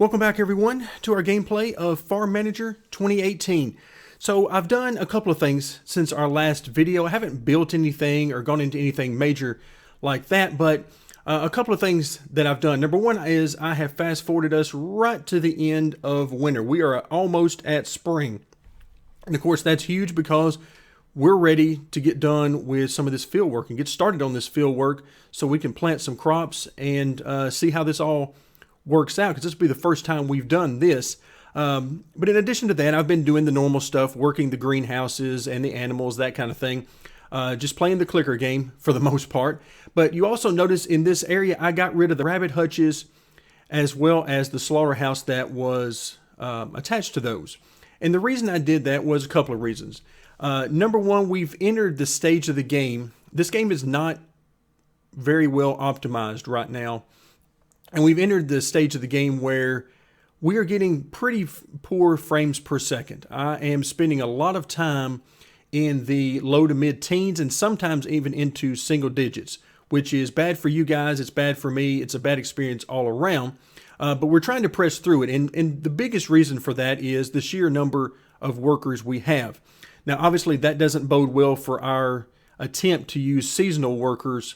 Welcome back everyone to our gameplay of Farm Manager 2018. So I've done a couple of things since our last video. I haven't built anything or gone into anything major like that, but a couple of things that I've done. Number one is I have fast forwarded us right to the end of winter. We are almost at spring. And of course that's huge because we're ready to get done with some of this field work and get started on this field work so we can plant some crops and see how this all works out, because this will be the first time we've done this. But in addition to that, I've been doing the normal stuff, working the greenhouses and the animals, that kind of thing. Just playing the clicker game for the most part. But you also notice in this area, I got rid of the rabbit hutches as well as the slaughterhouse that was attached to those. And the reason I did that was a couple of reasons. Number one, we've entered the stage of the game. This game is not very well optimized right now. And we've entered the stage of the game where we are getting pretty poor frames per second. I am spending a lot of time in the low to mid teens and sometimes even into single digits, which is bad for you guys. It's bad for me. It's a bad experience all around. But we're trying to press through it. And the biggest reason for that is the sheer number of workers we have. Now, obviously, that doesn't bode well for our attempt to use seasonal workers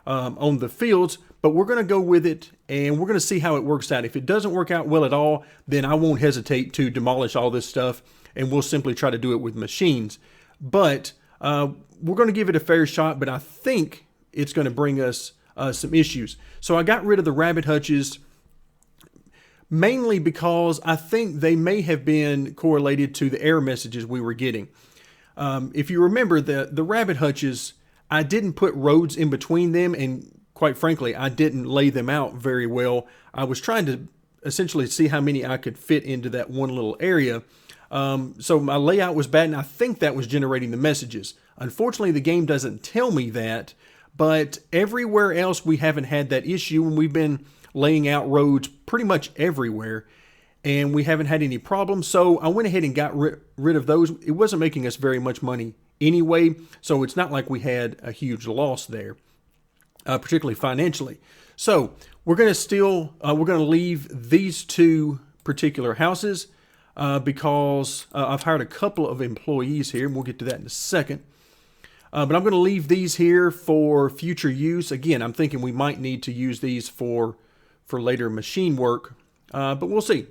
on the fields, but we're going to go with it and we're going to see how it works out. If it doesn't work out well at all, then I won't hesitate to demolish all this stuff and we'll simply try to do it with machines. But we're going to give it a fair shot, but I think it's going to bring us some issues. So I got rid of the rabbit hutches mainly because I think they may have been correlated to the error messages we were getting. If you remember, the rabbit hutches, I didn't put roads in between them, and quite frankly, I didn't lay them out very well. I was trying to essentially see how many I could fit into that one little area. So my layout was bad, and I think that was generating the messages. Unfortunately, the game doesn't tell me that, but everywhere else we haven't had that issue, and we've been laying out roads pretty much everywhere, and we haven't had any problems. So I went ahead and got rid of those. It wasn't making us very much money anyway, so it's not like we had a huge loss there. Particularly financially. So we're going to leave these two particular houses because I've hired a couple of employees here, and we'll get to that in a second. But I'm going to leave these here for future use. Again, I'm thinking we might need to use these for later machine work, but we'll see.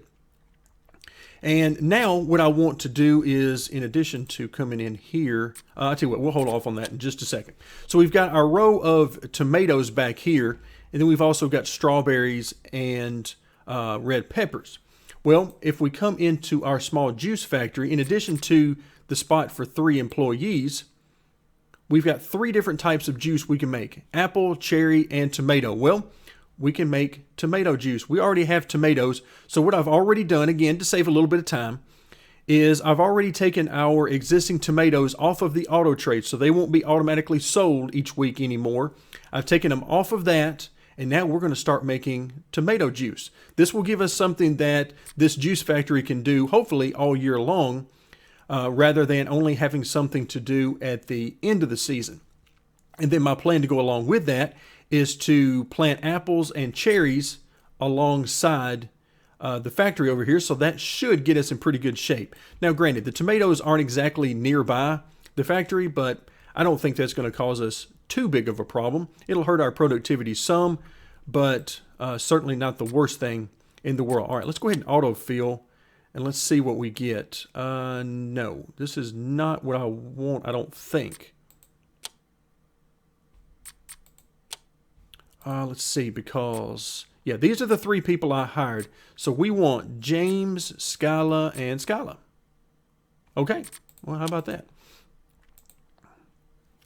And now what I want to do is, in addition to coming in here, I'll tell you what, we'll hold off on that in just a second. So we've got our row of tomatoes back here, and then we've also got strawberries and red peppers. Well, if we come into our small juice factory, in addition to the spot for 3 employees, we've got 3 different types of juice we can make: apple, cherry, and tomato. Well, we can make tomato juice. We already have tomatoes. So what I've already done, again, to save a little bit of time, is I've already taken our existing tomatoes off of the auto trade, so they won't be automatically sold each week anymore. I've taken them off of that, and now we're going to start making tomato juice. This will give us something that this juice factory can do, hopefully, all year long, rather than only having something to do at the end of the season. And then my plan to go along with that is to plant apples and cherries alongside the factory over here, so that should get us in pretty good shape. Now, granted, the tomatoes aren't exactly nearby the factory, but I don't think that's going to cause us too big of a problem. It'll hurt our productivity some, but certainly not the worst thing in the world. All right, let's go ahead and autofill, and let's see what we get. No, this is not what I want, I don't think. Let's see, because, yeah, these are the 3 people I hired. So we want James, Skyla, and Skyla. Okay, well, how about that?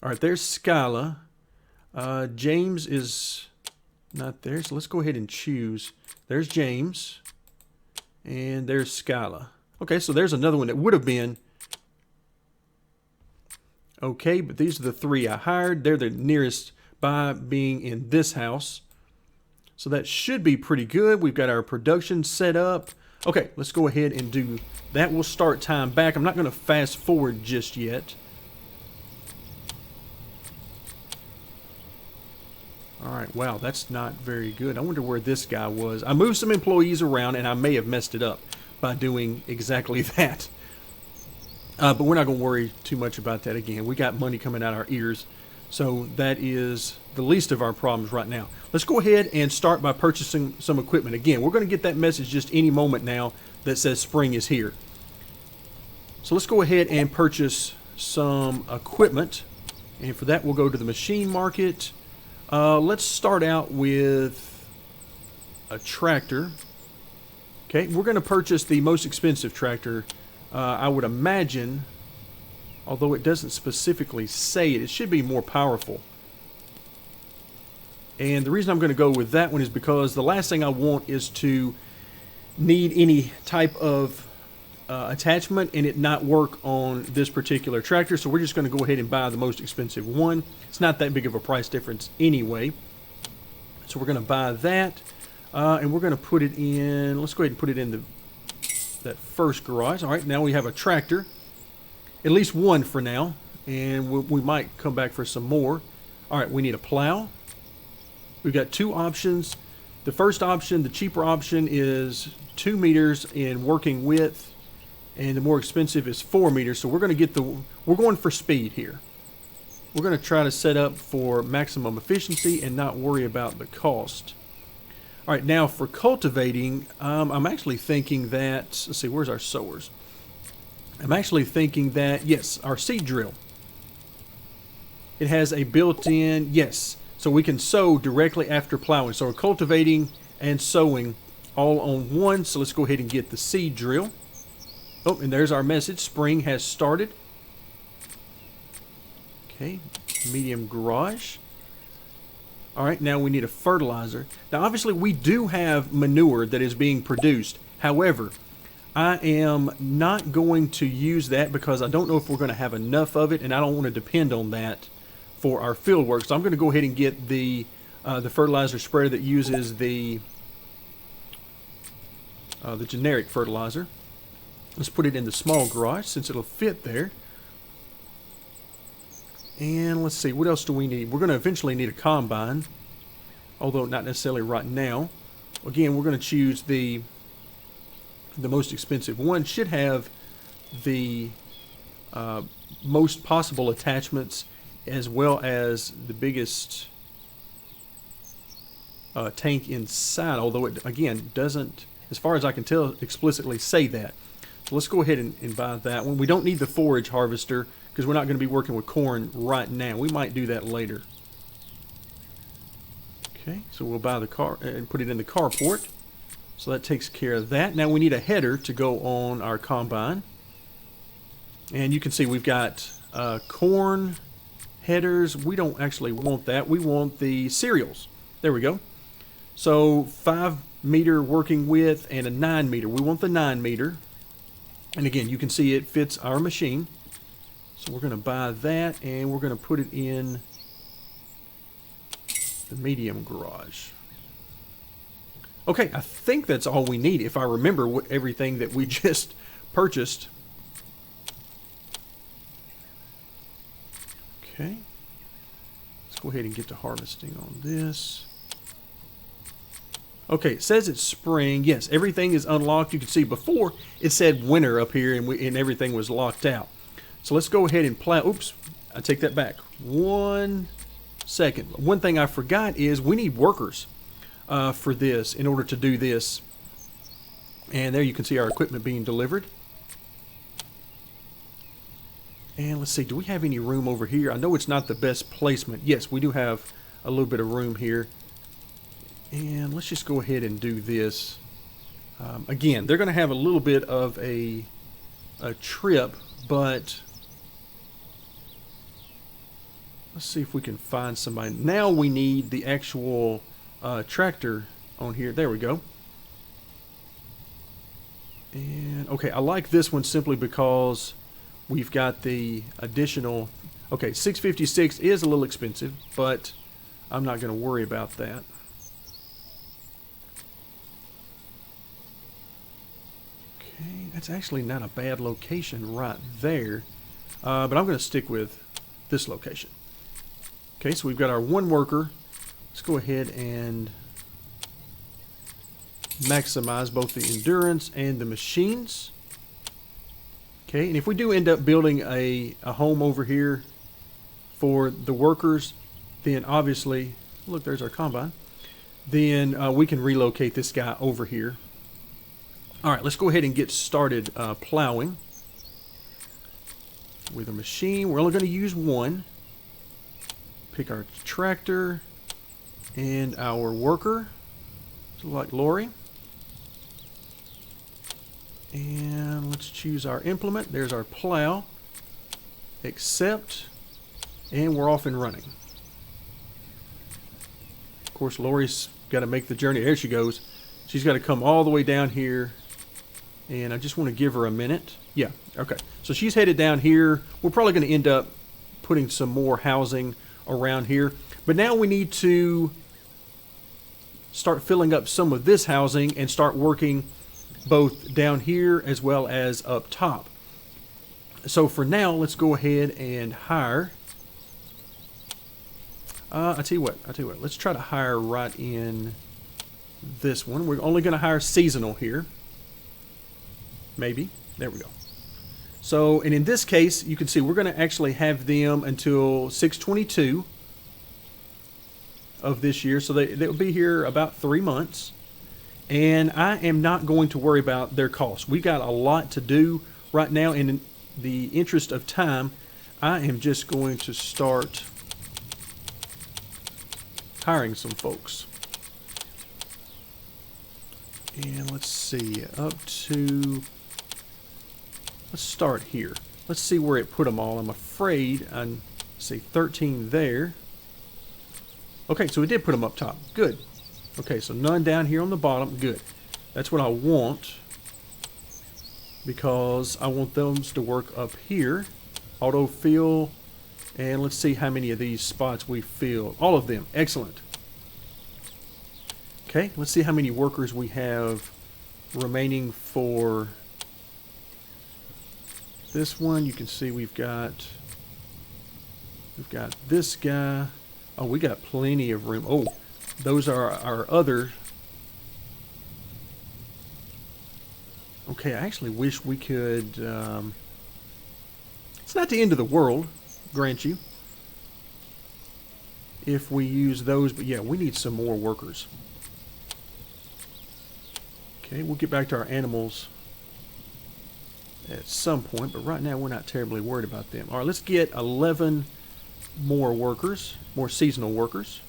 All right, there's Skyla. James is not there, so let's go ahead and choose. There's James, and there's Skyla. Okay, so there's another one that would have been. Okay, but these are the 3 I hired. They're the nearest by being in this house. So that should be pretty good. We've got our production set up. Okay, let's go ahead and do that. We'll start time back. I'm not going to fast forward just yet. All right, wow, that's not very good. I wonder where this guy was. I moved some employees around, and I may have messed it up by doing exactly that. But we're not going to worry too much about that again. We got money coming out our ears, so that is the least of our problems right now. Let's go ahead and start by purchasing some equipment. Again, we're going to get that message just any moment now that says spring is here. So let's go ahead and purchase some equipment. And for that, we'll go to the machine market. Let's start out with a tractor. Okay, we're going to purchase the most expensive tractor. I would imagine, although it doesn't specifically say it, it should be more powerful. And the reason I'm going to go with that one is because the last thing I want is to need any type of attachment and it not work on this particular tractor. So we're just going to go ahead and buy the most expensive one. It's not that big of a price difference anyway. So we're going to buy that. And we're going to put it in, let's go ahead and put it in that first garage. All right, now we have a tractor. At least one for now. And we might come back for some more. All right, we need a plow. We've got two options. The first option, the cheaper option, is 2 meters in working width. And the more expensive is 4 meters. So we're going to we're going for speed here. We're going to try to set up for maximum efficiency and not worry about the cost. All right, now for cultivating, I'm actually thinking that, let's see, where's our sowers? I'm actually thinking that, yes, our seed drill. It has a built-in, yes, so we can sow directly after plowing. So we're cultivating and sowing all on one. So let's go ahead and get the seed drill. Oh, and there's our message. Spring has started. Okay, medium garage. All right, now we need a fertilizer. Now, obviously, we do have manure that is being produced. However, I am not going to use that because I don't know if we're going to have enough of it, and I don't want to depend on that for our field work. So I'm going to go ahead and get the fertilizer spreader that uses the generic fertilizer. Let's put it in the small garage since it'll fit there. And let's see, what else do we need? We're going to eventually need a combine, although not necessarily right now. Again, we're going to choose the most expensive one. Should have the most possible attachments as well as the biggest tank inside, although it, again, doesn't, as far as I can tell, explicitly say that. So let's go ahead and buy that one. We don't need the forage harvester because we're not going to be working with corn right now. We might do that later. Okay, so we'll buy the car and put it in the carport. So that takes care of that. Now we need a header to go on our combine. And you can see we've got corn headers. We don't actually want that. We want the cereals. There we go. So 5 meter working width and a 9 meter. We want the 9 meter. And again, you can see it fits our machine. So we're going to buy that and we're going to put it in the medium garage. Okay, I think that's all we need if I remember everything that we just purchased. Okay. Let's go ahead and get to harvesting on this. Okay, it says it's spring. Yes, everything is unlocked. You can see before it said winter up here and everything was locked out. So let's go ahead and plow. Oops, I take that back. 1 second. One thing I forgot is we need workers for this in order to do this. And there you can see our equipment being delivered. And let's see, do we have any room over here? I know it's not the best placement. Yes, we do have a little bit of room here. And let's just go ahead and do this. Again, they're going to have a little bit of a trip, but let's see if we can find somebody. Now we need the actual tractor on here. There we go. And okay, I like this one simply because we've got the additional. Okay, 656 is a little expensive, but I'm not going to worry about that. Okay, that's actually not a bad location right there, but I'm going to stick with this location. Okay, so we've got our one worker Let's go ahead and maximize both the endurance and the machines. Okay, and if we do end up building a home over here for the workers, then obviously, look, there's our combine. Then we can relocate this guy over here. All right, let's go ahead and get started plowing with a machine. We're only going to use one. Pick our tractor and our worker, like Lori. And let's choose our implement. There's our plow. Accept. And we're off and running. Of course, Lori's got to make the journey. There she goes. She's got to come all the way down here. And I just want to give her a minute. Yeah, okay. So she's headed down here. We're probably going to end up putting some more housing around here. But now we need to start filling up some of this housing and start working both down here as well as up top. So for now, let's go ahead and hire. I tell you what, let's try to hire right in this one. We're only going to hire seasonal here. Maybe. There we go. So, and in this case, you can see we're going to actually have them until 6/22 of this year. So they'll be here about 3 months. And I am not going to worry about their costs. We got a lot to do right now. And in the interest of time, I am just going to start hiring some folks. And let's see, let's start here. Let's see where it put them all. I'm afraid I see 13 there. Okay, so we did put them up top. Good. Okay, so none down here on the bottom. Good. That's what I want, because I want those to work up here. Auto fill. And let's see how many of these spots we fill. All of them. Excellent. Okay, let's see how many workers we have remaining for this one. You can see we've got this guy. Oh, we got plenty of room. Oh, those are our other. Okay, I actually wish we could. It's not the end of the world, grant you, if we use those, but yeah, we need some more workers. Okay, we'll get back to our animals at some point, but right now we're not terribly worried about them. All right, let's get 11 more workers, more seasonal workers.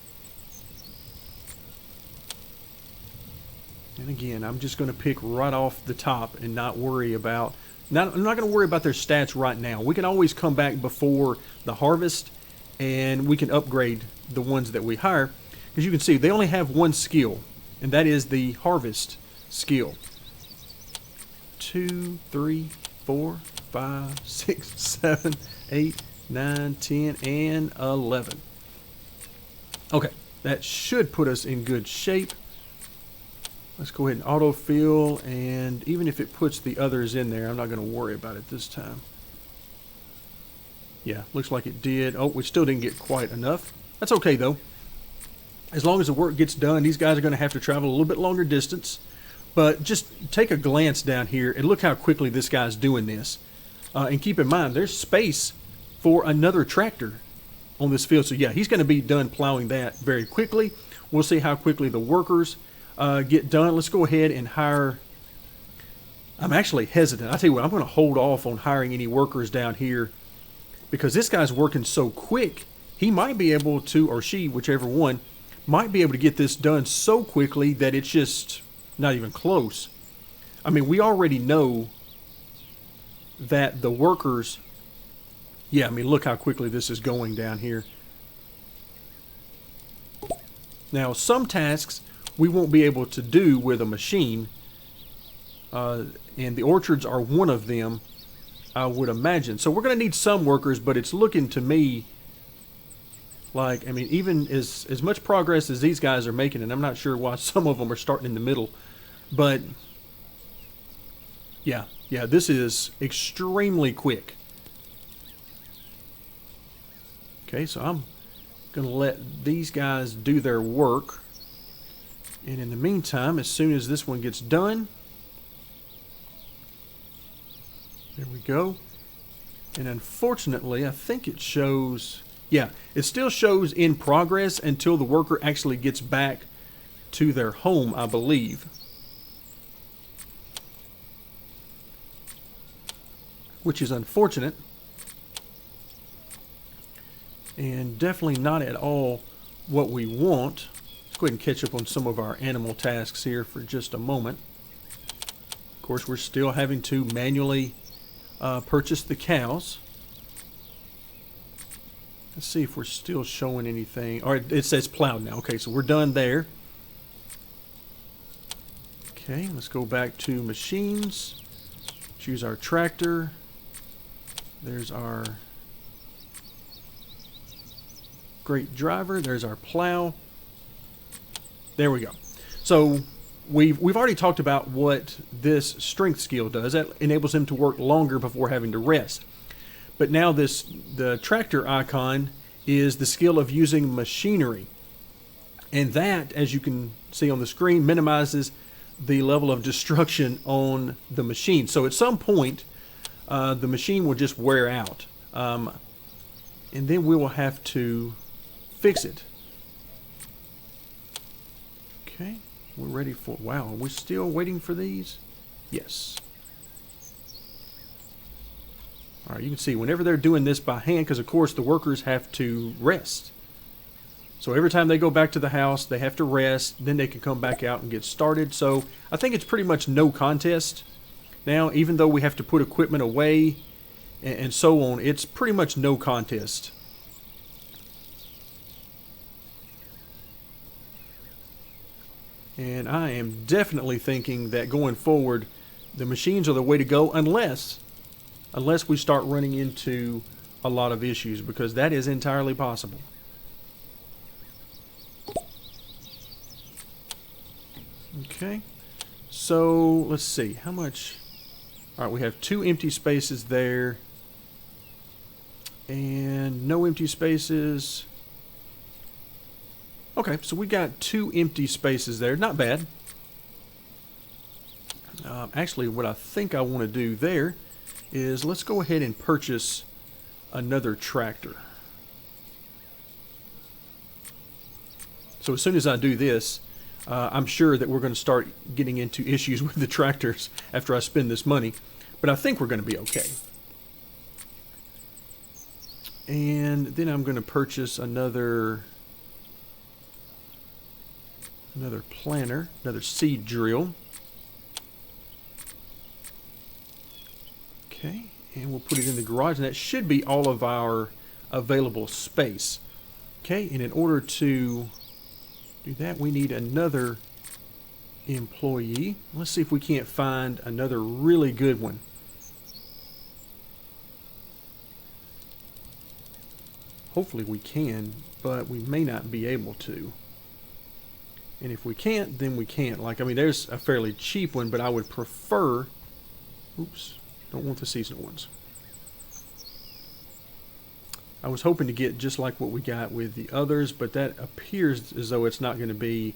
And again, I'm just going to pick right off the top and not worry about. I'm not going to worry about their stats right now. We can always come back before the harvest, and we can upgrade the ones that we hire. As you can see, they only have one skill, and that is the harvest skill. 2, 3, 4, 5, 6, 7, 8, 9, 10, and 11. Okay, that should put us in good shape. Let's go ahead and autofill, and even if it puts the others in there, I'm not going to worry about it this time. Yeah, looks like it did. Oh, we still didn't get quite enough. That's okay, though. As long as the work gets done, these guys are going to have to travel a little bit longer distance. But just take a glance down here and look how quickly this guy's doing this. And keep in mind, there's space for another tractor on this field. So, yeah, he's going to be done plowing that very quickly. We'll see how quickly the workers get done. Let's go ahead and hire. I'm actually hesitant. I tell you what, I'm going to hold off on hiring any workers down here because this guy's working so quick. He might be able to, or she, whichever one, might be able to get this done so quickly that it's just not even close. I mean, we already know that the workers, yeah, I mean, look how quickly this is going down here. Now, some tasks we won't be able to do with a machine, and the orchards are one of them, I would imagine. So we're going to need some workers, but it's looking to me like, I mean, even as much progress as these guys are making, and I'm not sure why some of them are starting in the middle, but yeah, this is extremely quick. Okay, so I'm Gonna let these guys do their work. And in the meantime, as soon as this one gets done, there we go. And unfortunately, I think it shows, yeah, it still shows in progress until the worker actually gets back to their home, I believe. Which is unfortunate. And definitely not at all what we want. Let's go ahead and catch up on some of our animal tasks here for just a moment. Of course, we're still having to manually purchase the cows. Let's see if we're still showing anything. All right, it says plowed now. Okay, so we're done there. Okay, let's go back to machines. Choose our tractor. There's our great driver. There's our plow. There we go. So we've already talked about what this strength skill does. That enables him to work longer before having to rest. But now the tractor icon is the skill of using machinery. And that, as you can see on the screen, minimizes the level of destruction on the machine. So at some point, the machine will just wear out. And then we will have to fix it. Okay, we're ready for, wow, are we still waiting for these? Yes. All right, you can see whenever they're doing this by hand, because of course the workers have to rest. So every time they go back to the house, they have to rest, then they can come back out and get started. So I think it's pretty much no contest. Now, even though we have to put equipment away and so on, it's pretty much no contest. And I am definitely thinking that going forward, the machines are the way to go unless we start running into a lot of issues, because that is entirely possible. Okay, so let's see, how much? All right, we have 2 empty spaces there and no empty spaces. Okay, so we got 2 empty spaces there. Not bad. Actually, what I think I want to do there is let's go ahead and purchase another tractor. So as soon as I do this, I'm sure that we're going to start getting into issues with the tractors after I spend this money. But I think we're going to be okay. And then I'm going to purchase another planter, another seed drill. Okay, and we'll put it in the garage, and that should be all of our available space. Okay, and in order to do that, we need another employee. Let's see if we can't find another really good one. Hopefully we can, but we may not be able to. And if we can't, then we can't. Like, I mean, there's a fairly cheap one, but I would prefer, oops, don't want the seasonal ones. I was hoping to get just like what we got with the others, but that appears as though it's not going to be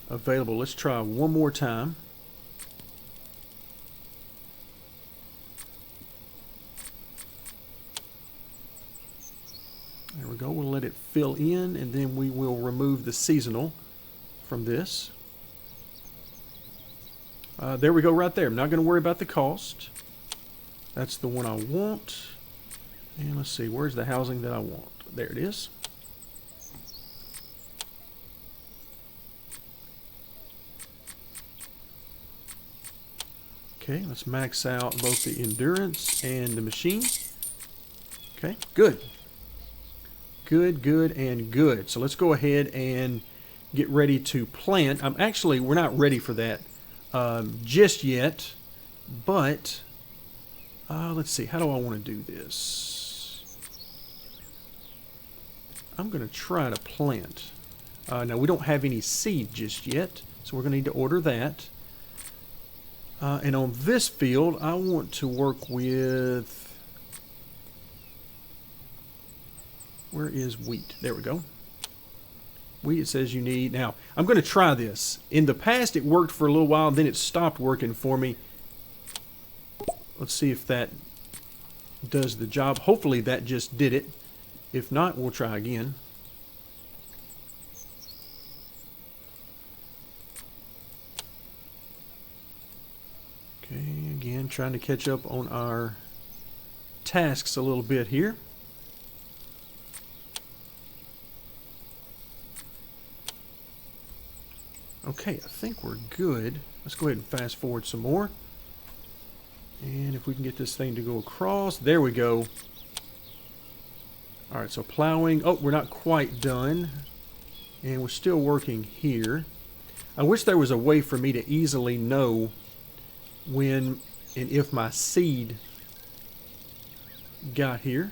available. Let's try one more time. There we go. We'll let it fill in, and then we will remove the seasonal from this. There we go right there. I'm not going to worry about the cost. That's the one I want. And let's see, where's the housing that I want? There it is. Okay, let's max out both the endurance and the machine. Okay, good. Good, good, and good. So let's go ahead and get ready to plant. We're not ready for that just yet, but let's see, how do I want to do this? I'm going to try to plant. Now, we don't have any seed just yet, so we're going to need to order that. And on this field, I want to work with, Where is wheat? There we go. Wheat, it says you need. Now, I'm going to try this. In the past, it worked for a little while, then it stopped working for me. Let's see if that does the job. Hopefully that just did it. If not, we'll try again. Okay, again, trying to catch up on our tasks a little bit here. Okay, I think we're good. Let's go ahead and fast forward some more. And if we can get this thing to go across, there we go. All right, so plowing. Oh, we're not quite done. And we're still working here. I wish there was a way for me to easily know when and if my seed got here.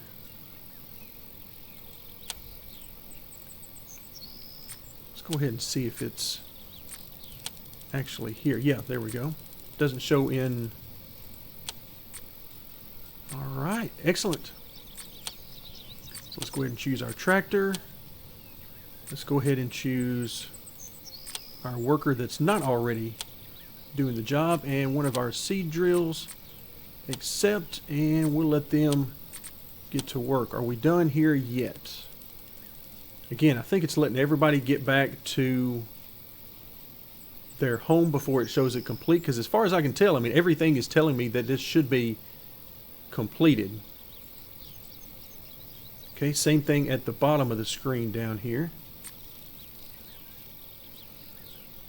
Let's go ahead and see if it's actually here. Yeah, there we go. Doesn't show in. All right, excellent. So let's go ahead and choose our tractor. Let's go ahead and choose our worker that's not already doing the job, and one of our seed drills. Accept, and we'll let them get to work. Are we done here yet? Again, I think it's letting everybody get back to their home before it shows it complete, because as far as I can tell, I mean, everything is telling me that this should be completed. Okay, same thing at the bottom of the screen down here.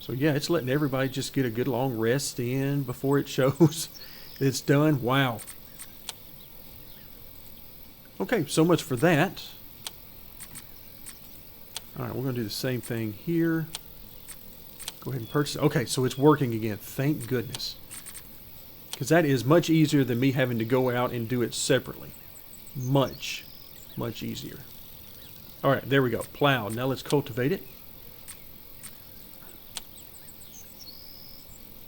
So yeah, it's letting everybody just get a good long rest in before it shows it's done. Wow. Okay, so much for that. All right, we're going to do the same thing here. Go ahead and purchase. Okay, so it's working again. Thank goodness. Because that is much easier than me having to go out and do it separately. Much, much easier. All right, there we go. Plow. Now let's cultivate it.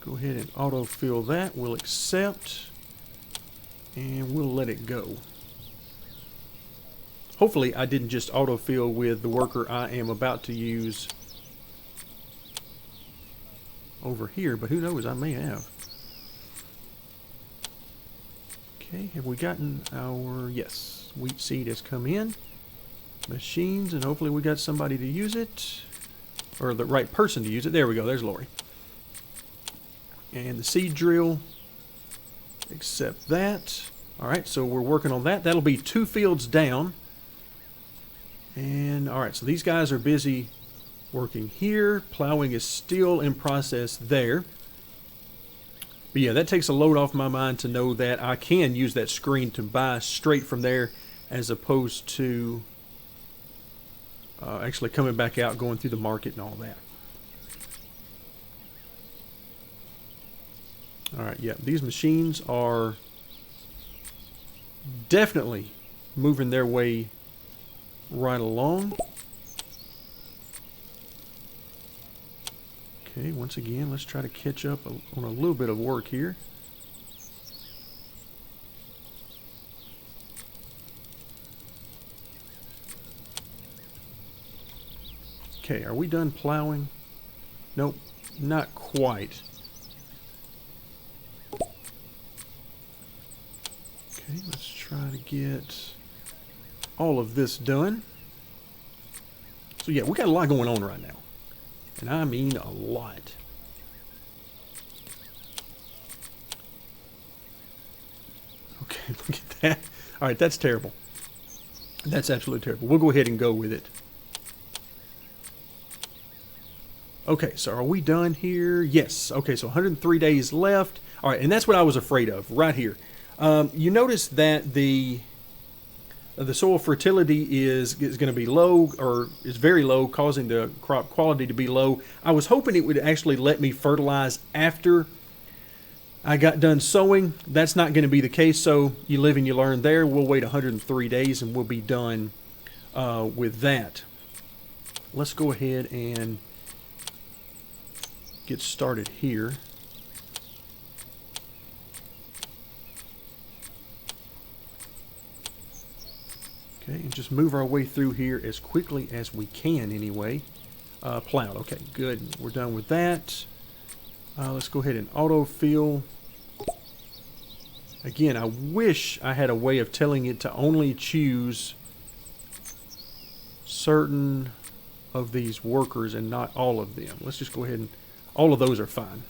Go ahead and autofill that. We'll accept. And we'll let it go. Hopefully I didn't just autofill with the worker I am about to use over here, but who knows, I may have. Okay, have we gotten our, yes, wheat seed has come in. Machines, and hopefully we got somebody to use it, or the right person to use it. There we go, there's Lori. And the seed drill, accept that. All right, so we're working on that. That'll be 2 fields down. And all right, so these guys are busy working here. Plowing is still in process there. But yeah, that takes a load off my mind to know that I can use that screen to buy straight from there, as opposed to actually coming back out, going through the market and all that. All right, yeah, these machines are definitely moving their way right along. Okay, once again, let's try to catch up on a little bit of work here. Okay, are we done plowing? Nope, not quite. Okay, let's try to get all of this done. So yeah, we got a lot going on right now. And I mean a lot. Okay, look at that. All right, that's terrible. That's absolutely terrible. We'll go ahead and go with it. Okay, so are we done here? Yes. Okay, so 103 days left. All right, and that's what I was afraid of right here. You notice that the soil fertility is going to be low, or is very low, causing the crop quality to be low. I was hoping it would actually let me fertilize after I got done sowing. That's not going to be the case, so you live and you learn there. We'll wait 103 days and we'll be done with that. Let's go ahead and get started here. Okay, and just move our way through here as quickly as we can anyway. Plowed. Okay, good. We're done with that. Let's go ahead and autofill. Again, I wish I had a way of telling it to only choose certain of these workers and not all of them. Let's just go ahead and... all of those are fine.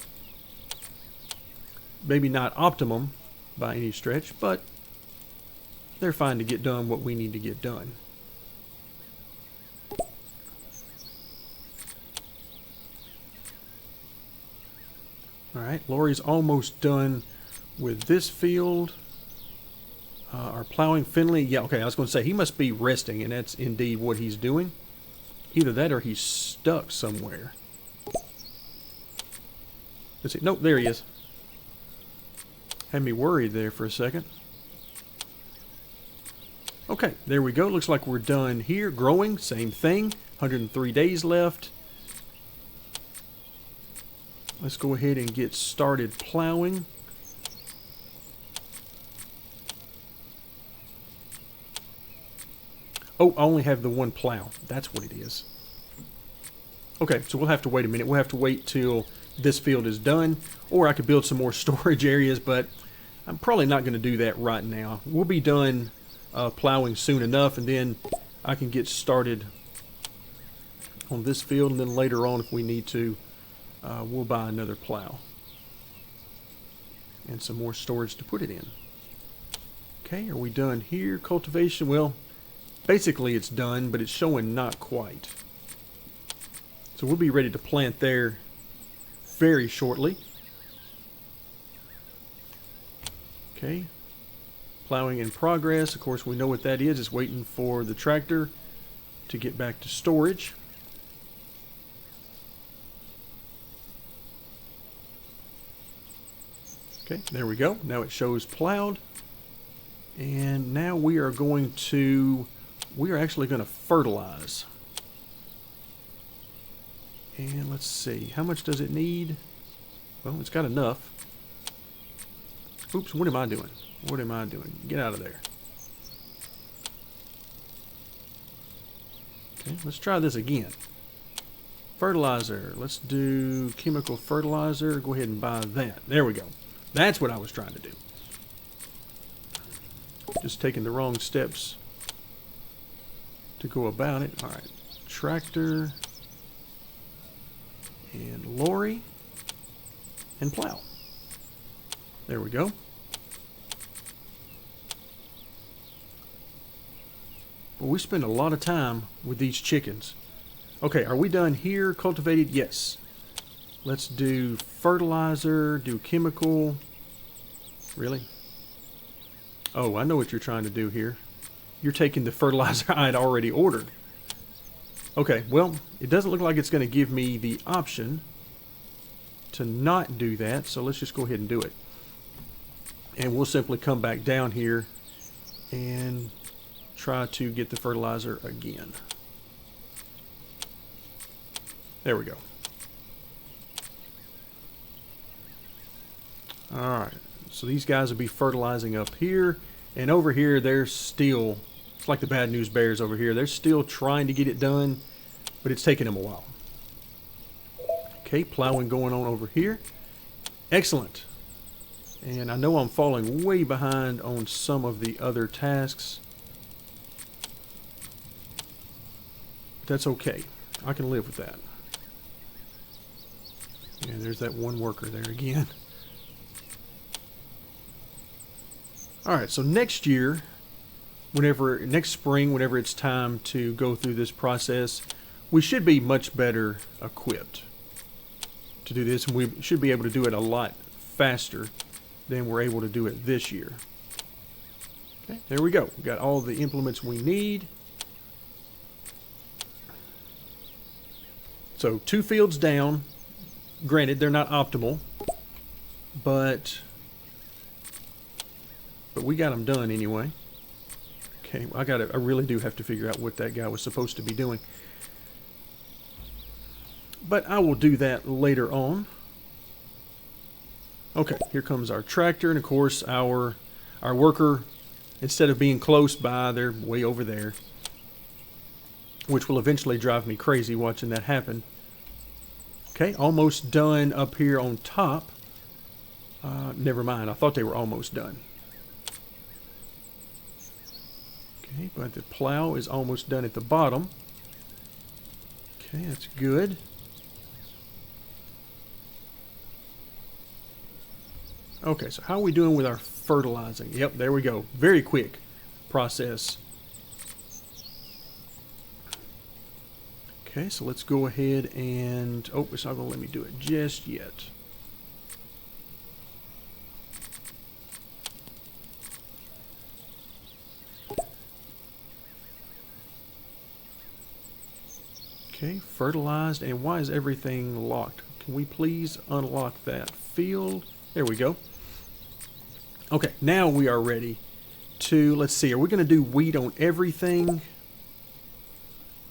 Maybe not optimum by any stretch, but they're fine to get done what we need to get done. Alright, Lori's almost done with this field. Our plowing Finley, yeah, okay, I was going to say he must be resting, and that's indeed what he's doing. Either that or he's stuck somewhere. Let's see, nope, there he is. Had me worried there for a second. Okay, there we go. Looks like we're done here. Growing, same thing. 103 days left. Let's go ahead and get started plowing. Oh, I only have the one plow. That's what it is. Okay, so we'll have to wait a minute. We'll have to wait till this field is done, or I could build some more storage areas, but I'm probably not going to do that right now. We'll be done plowing soon enough, and then I can get started on this field, and then later on, if we need to, we'll buy another plow and some more storage to put it in. Okay, are we done here? Cultivation, well, basically it's done, but it's showing not quite. So we'll be ready to plant there very shortly. Okay, plowing in progress. Of course, we know what that is. It's waiting for the tractor to get back to storage. Okay, there we go. Now it shows plowed. And now we are actually going to fertilize. And let's see, how much does it need? Well, it's got enough. Oops, what am I doing? What am I doing? Get out of there. Okay, let's try this again. Fertilizer. Let's do chemical fertilizer. Go ahead and buy that. There we go. That's what I was trying to do. Just taking the wrong steps to go about it. All right. Tractor. And lorry. And plow. There we go. Well, we spend a lot of time with these chickens. Okay, are we done here? Cultivated? Yes. Let's do fertilizer, do chemical. Really? Oh, I know what you're trying to do here. You're taking the fertilizer I had already ordered. Okay, well, it doesn't look like it's going to give me the option to not do that, so let's just go ahead and do it. And we'll simply come back down here and try to get the fertilizer again. There we go. Alright, so these guys will be fertilizing up here, and over here they're still, it's like the bad news bears over here, they're still trying to get it done, but it's taking them a while. Okay, plowing going on over here. Excellent. And I know I'm falling way behind on some of the other tasks, but that's okay. I can live with that. And there's that one worker there again. Alright, so next year, next spring, whenever it's time to go through this process, we should be much better equipped to do this, and we should be able to do it a lot faster than we're able to do it this year. Okay, there we go. We've got all the implements we need. So 2 fields down. Granted, they're not optimal, but we got them done anyway. Okay, I really do have to figure out what that guy was supposed to be doing. But I will do that later on. Okay, here comes our tractor, and of course our worker Instead of being close by, they're way over there, which will eventually drive me crazy watching that happen. Okay, almost done up here on top. Never mind, I thought they were almost done. Okay, but the plow is almost done at the bottom. Okay, that's good. Okay, so how are we doing with our fertilizing? Yep, there we go. Very quick process. Okay, so let's go ahead and... Oh, it's not going to let me do it just yet. Okay, fertilized. And why is everything locked? Can we please unlock that field? There we go. Okay, now we are ready to... Let's see, are we going to do wheat on everything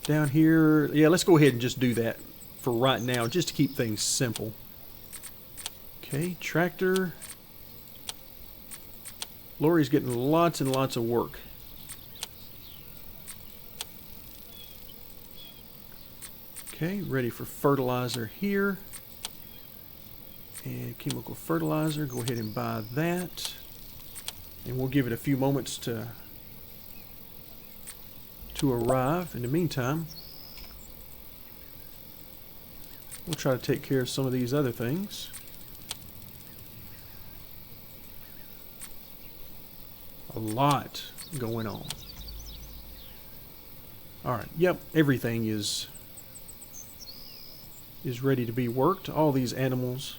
down here? Yeah, let's go ahead and just do that for right now, just to keep things simple. Okay, tractor. Lori's getting lots and lots of work. Okay, ready for fertilizer here. And chemical fertilizer, go ahead and buy that. And we'll give it a few moments to arrive. In the meantime, we'll try to take care of some of these other things. A lot going on. Alright, yep, everything is ready to be worked. All these animals.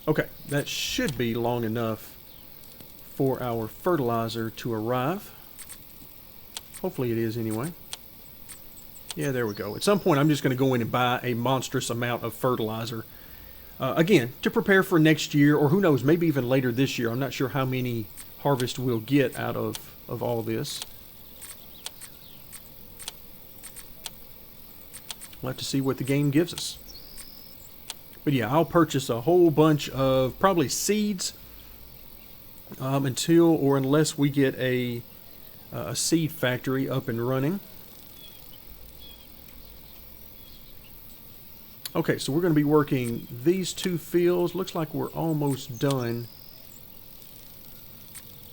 Okay, that should be long enough for our fertilizer to arrive. Hopefully it is anyway. Yeah, there we go. At some point I'm just going to go in and buy a monstrous amount of fertilizer. Again, to prepare for next year, or who knows, maybe even later this year. I'm not sure how many harvests we'll get out of all this. We'll have to see what the game gives us. But yeah, I'll purchase a whole bunch of probably seeds until or unless we get a seed factory up and running. Okay, so we're going to be working these two fields. Looks like we're almost done.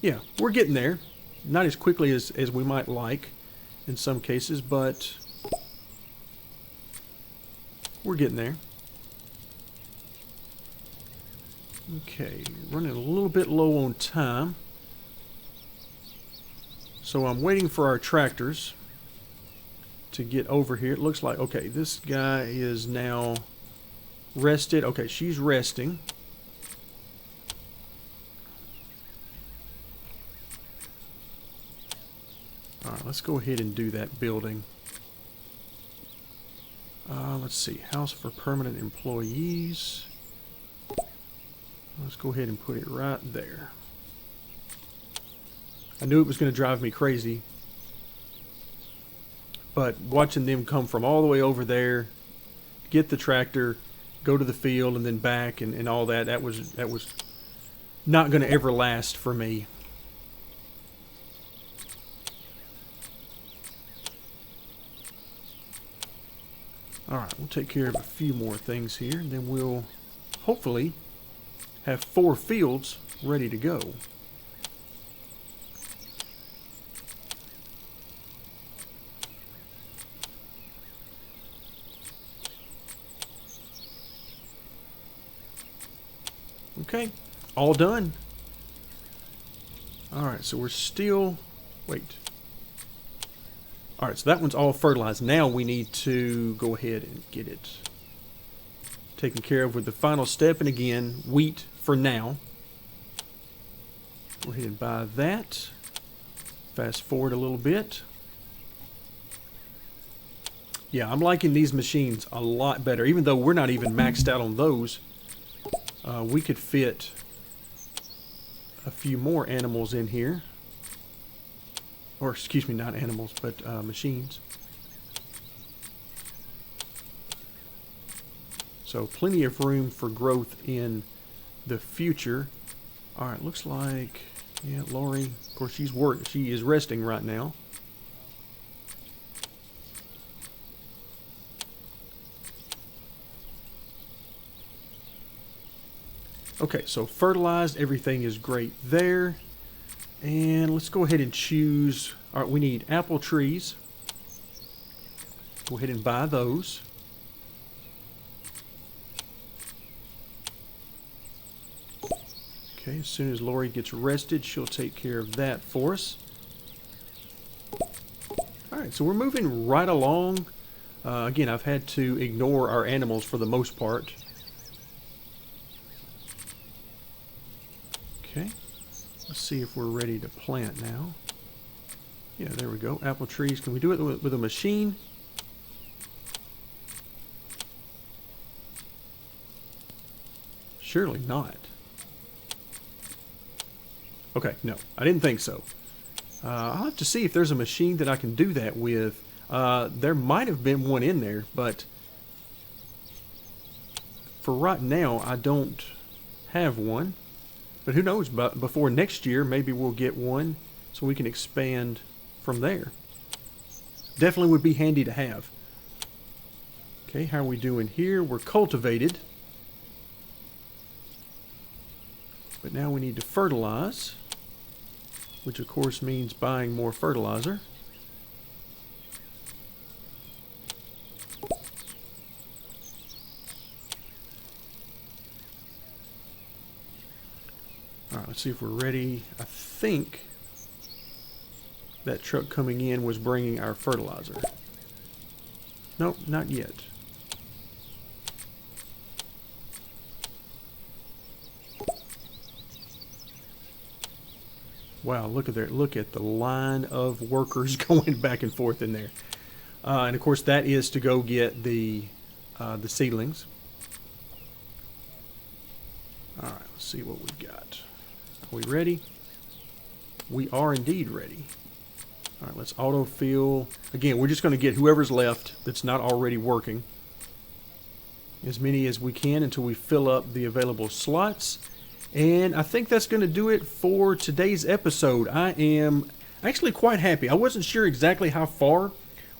Yeah, we're getting there. Not as quickly as we might like in some cases, but we're getting there. Okay, running a little bit low on time. So I'm waiting for our tractors to get over here. It looks like, okay, this guy is now rested. Okay, she's resting. Alright, let's go ahead and do that building. Let's see, house for permanent employees. Let's go ahead and put it right there. I knew it was going to drive me crazy, but watching them come from all the way over there, get the tractor, go to the field, and then back, and all that, that was not going to ever last for me. Alright, we'll take care of a few more things here, and then we'll hopefully have 4 fields ready to go. Okay, all done. Alright, so we're still... Wait. Alright, so that one's all fertilized. Now we need to go ahead and get it taken care of with the final step. And again, wheat for now. Go ahead and buy that. Fast forward a little bit. Yeah, I'm liking these machines a lot better. Even though we're not even maxed out on those, we could fit a few more animals in here. Or, excuse me, not animals, but machines. So, plenty of room for growth in the future. All right, looks like, yeah, Lori, of course, she is resting right now. Okay, so fertilized, everything is great there. And let's go ahead and choose, all right, we need apple trees. Go ahead and buy those. Okay, as soon as Lori gets rested, she'll take care of that for us. All right, so we're moving right along. Again, I've had to ignore our animals for the most part. Okay, let's see if we're ready to plant now. Yeah, there we go. Apple trees. Can we do it with a machine? Surely not. Okay, no, I didn't think so. I'll have to see if there's a machine that I can do that with. There might have been one in there, but for right now, I don't have one. But who knows, but before next year, maybe we'll get one so we can expand from there. Definitely would be handy to have. Okay, how are we doing here? We're cultivated. But now we need to fertilize, which of course means buying more fertilizer. All right, let's see if we're ready. I think that truck coming in was bringing our fertilizer. Nope, not yet. Wow, look at there. Look at the line of workers going back and forth in there. And of course that is to go get the seedlings. All right, let's see what we've got. Are we ready? We are indeed ready. All right, let's autofill. Again, we're just going to get whoever's left that's not already working. As many as we can until we fill up the available slots. And I think that's going to do it for today's episode. I am actually quite happy. I wasn't sure exactly how far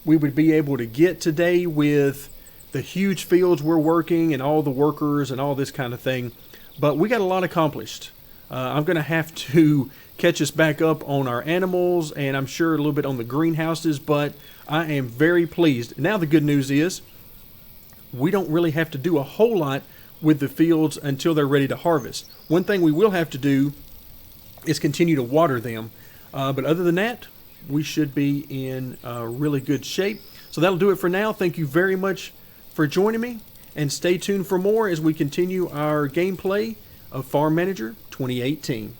we would be able to get today with the huge fields we're working and all the workers and all this kind of thing. But we got a lot accomplished. I'm going to have to catch us back up on our animals and I'm sure a little bit on the greenhouses. But I am very pleased. Now the good news is we don't really have to do a whole lot with the fields until they're ready to harvest. One thing we will have to do is continue to water them. But other than that, we should be in really good shape. So that'll do it for now. Thank you very much for joining me. And stay tuned for more as we continue our gameplay of Farm Manager 2018.